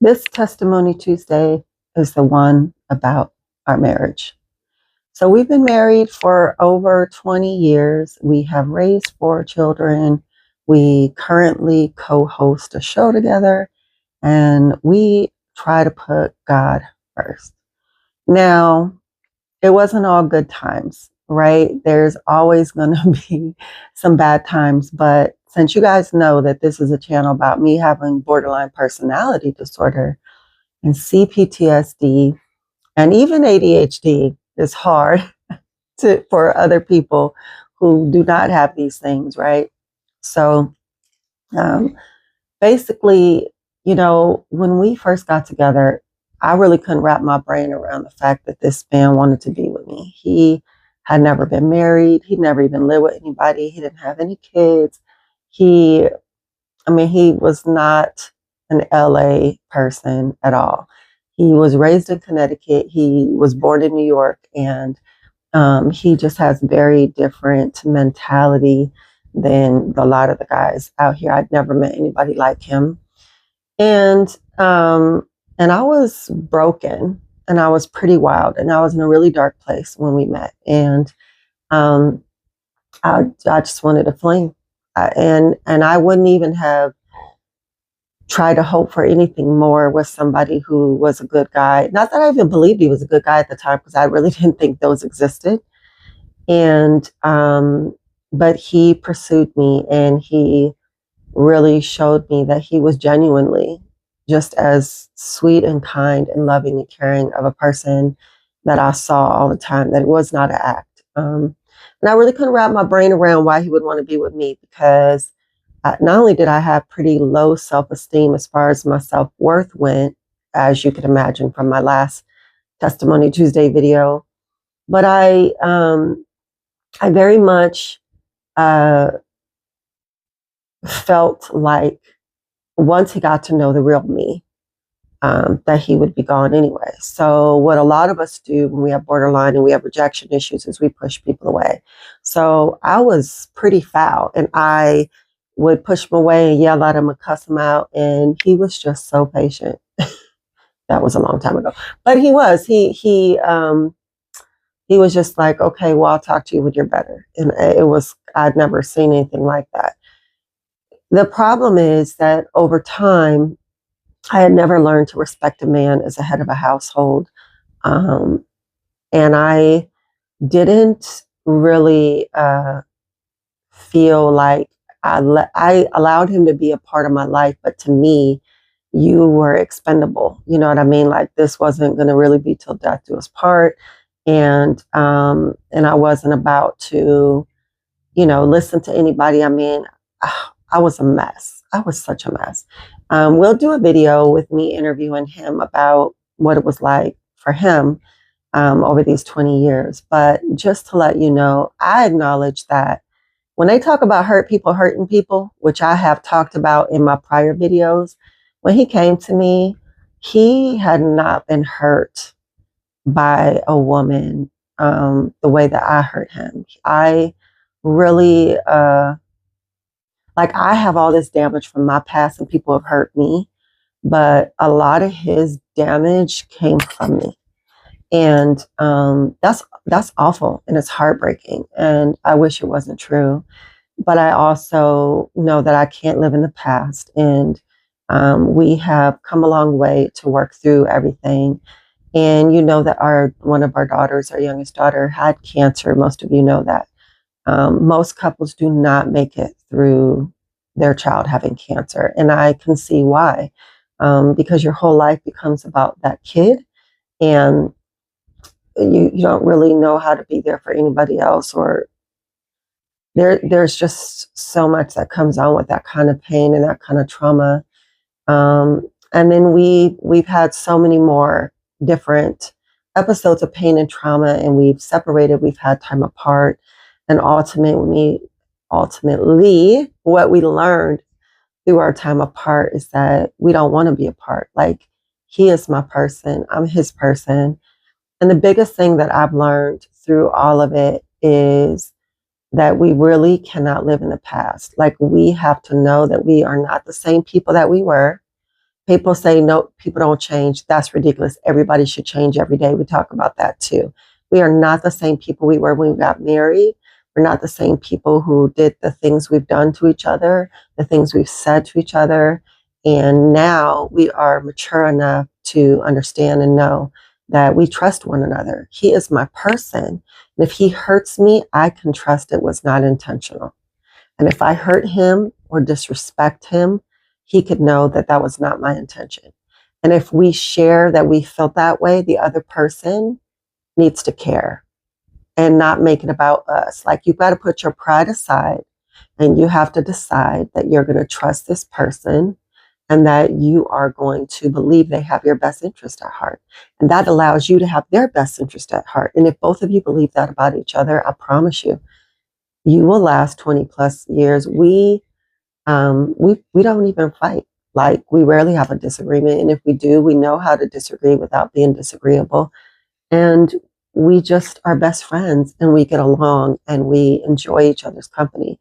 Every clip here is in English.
This Testimony Tuesday is the one about our marriage. So we've been married for over 20 years. We have raised 4 children. We currently co-host a show together, and we try to put God first. Now, it wasn't all good times, right? There's always going to be some bad times, but since you guys know that this is a channel about me having borderline personality disorder and CPTSD and even ADHD is hard for other people who do not have these things, right? So um, basically, when we first got together, I really couldn't wrap my brain around the fact that this man wanted to be with me. He had never been married. He'd never even lived with anybody. He didn't have any kids. He, he was not an LA person at all. He was raised in Connecticut. He was born in New York, and he just has very different mentality than a lot of the guys out here. I'd never met anybody like him. And and I was broken, and I was pretty wild, and I was in a really dark place when we met. And um, I just wanted to fling, and I wouldn't even have tried to hope for anything more with somebody who was a good guy. Not that I even believed he was a good guy at the time, because I really didn't think those existed. And but he pursued me, and he really showed me that he was genuinely just as sweet and kind and loving and caring of a person that I saw all the time, that it was not an act. And I really couldn't wrap my brain around why he would want to be with me, because not only did I have pretty low self-esteem as far as my self-worth went, as you could imagine from my last Testimony Tuesday video, but I very much felt like once he got to know the real me, that he would be gone anyway. So what a lot of us do when we have borderline and we have rejection issues is we push people away. So I was pretty foul, and I would push him away and yell at him and cuss him out, and he was just so patient. That was a long time ago, but he was just like, okay, well, I'll talk to you when you're better. And I'd never seen anything like that. The problem is that over time, I had never learned to respect a man as a head of a household. And I didn't really feel like I allowed him to be a part of my life, but to me, you were expendable. You know what I mean? Like, this wasn't going to really be till death do us part. And I wasn't about to, listen to anybody. I was a mess. I was such a mess. We'll do a video with me interviewing him about what it was like for him over these 20 years. But just to let you know, I acknowledge that when they talk about hurt people hurting people, which I have talked about in my prior videos, when he came to me, he had not been hurt by a woman the way that I hurt him. I really, I have all this damage from my past, and people have hurt me, but a lot of his damage came from me. And that's awful, and it's heartbreaking, and I wish it wasn't true. But I also know that I can't live in the past, and we have come a long way to work through everything. And you know that one of our daughters, our youngest daughter, had cancer. Most of you know that. Most couples do not make it through their child having cancer, and I can see why. Because your whole life becomes about that kid, and you don't really know how to be there for anybody else, or there's just so much that comes on with that kind of pain and that kind of trauma. And then we've had so many more different episodes of pain and trauma, and we've separated, we've had time apart, and ultimately what we learned through our time apart is that we don't want to be apart. Like, he is my person, I'm his person. And the biggest thing that I've learned through all of it is that we really cannot live in the past. Like, we have to know that we are not the same people that we were. People say, no, people don't change. That's ridiculous. Everybody should change every day. We talk about that too. We are not the same people we were when we got married. We're not the same people who did the things we've done to each other, the things we've said to each other. And now we are mature enough to understand and know that we trust one another. He is my person. And if he hurts me, I can trust it was not intentional. And if I hurt him or disrespect him, he could know that that was not my intention. And if we share that we felt that way, the other person needs to care and not make it about us. Like, you've got to put your pride aside and you have to decide that you're going to trust this person and that you are going to believe they have your best interest at heart. And that allows you to have their best interest at heart. And if both of you believe that about each other, I promise you, you will last 20 plus years. We don't even fight. Like, we rarely have a disagreement. And if we do, we know how to disagree without being disagreeable. And we just are best friends and we get along and we enjoy each other's company.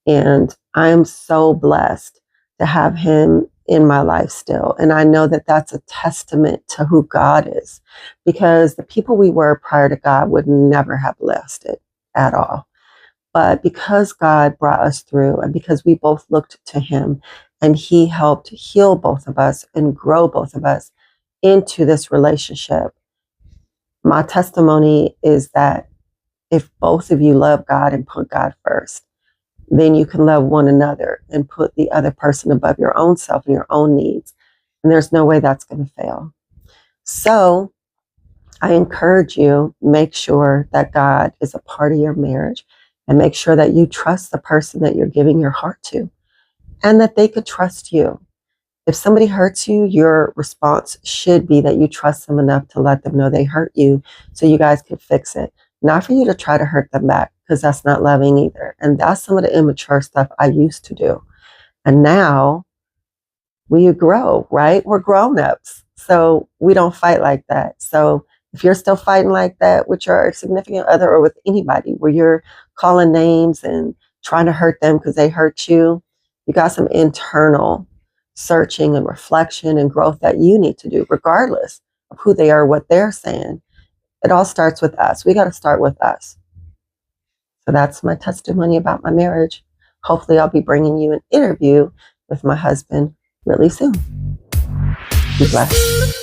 And I'm so blessed to have him in my life still. And I know that that's a testament to who God is, because the people we were prior to God would never have lasted at all. But because God brought us through and because we both looked to him and he helped heal both of us and grow both of us into this relationship, my testimony is that if both of you love God and put God first, then you can love one another and put the other person above your own self and your own needs. And there's no way that's going to fail. So I encourage you, make sure that God is a part of your marriage and make sure that you trust the person that you're giving your heart to and that they could trust you. If somebody hurts you, your response should be that you trust them enough to let them know they hurt you so you guys can fix it. Not for you to try to hurt them back, because that's not loving either. And that's some of the immature stuff I used to do. And now we grow, right? We're grown-ups. So we don't fight like that. So if you're still fighting like that with your significant other or with anybody where you're calling names and trying to hurt them because they hurt you, you got some internal searching and reflection and growth that you need to do, regardless of who they are, what they're saying. It all starts with us. We got to start with us. So that's my testimony about my marriage. Hopefully I'll be bringing you an interview with my husband really soon. Be blessed.